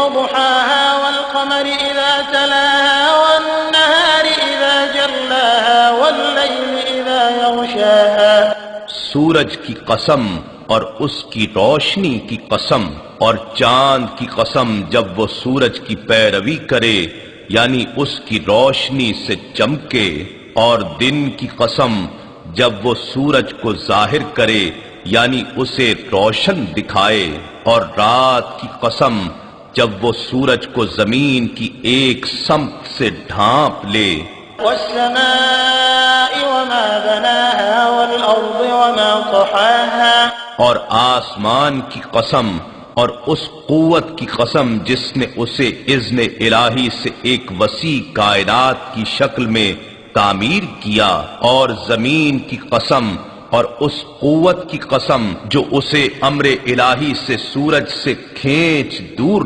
وضحاها والقمر إذا تلاها والنهار إذا جلاها والليل إذا يغشاها سورج کی قسم اور اس کی روشنی کی قسم اور چاند کی قسم جب وہ سورج کی پیروی کرے یعنی اس کی روشنی سے چمکے، اور دن کی قسم جب وہ سورج کو ظاہر کرے یعنی اسے روشن دکھائے، اور رات کی قسم جب وہ سورج کو زمین کی ایک سمت سے ڈھانپ لے۔ والسماء وما بناها والأرض وما طحاها اور آسمان کی قسم اور اس قوت کی قسم جس نے اسے اذن الہی سے ایک وسیع کائنات کی شکل میں تعمیر کیا، اور زمین کی قسم اور اس قوت کی قسم جو اسے امر الہی سے سورج سے کھینچ دور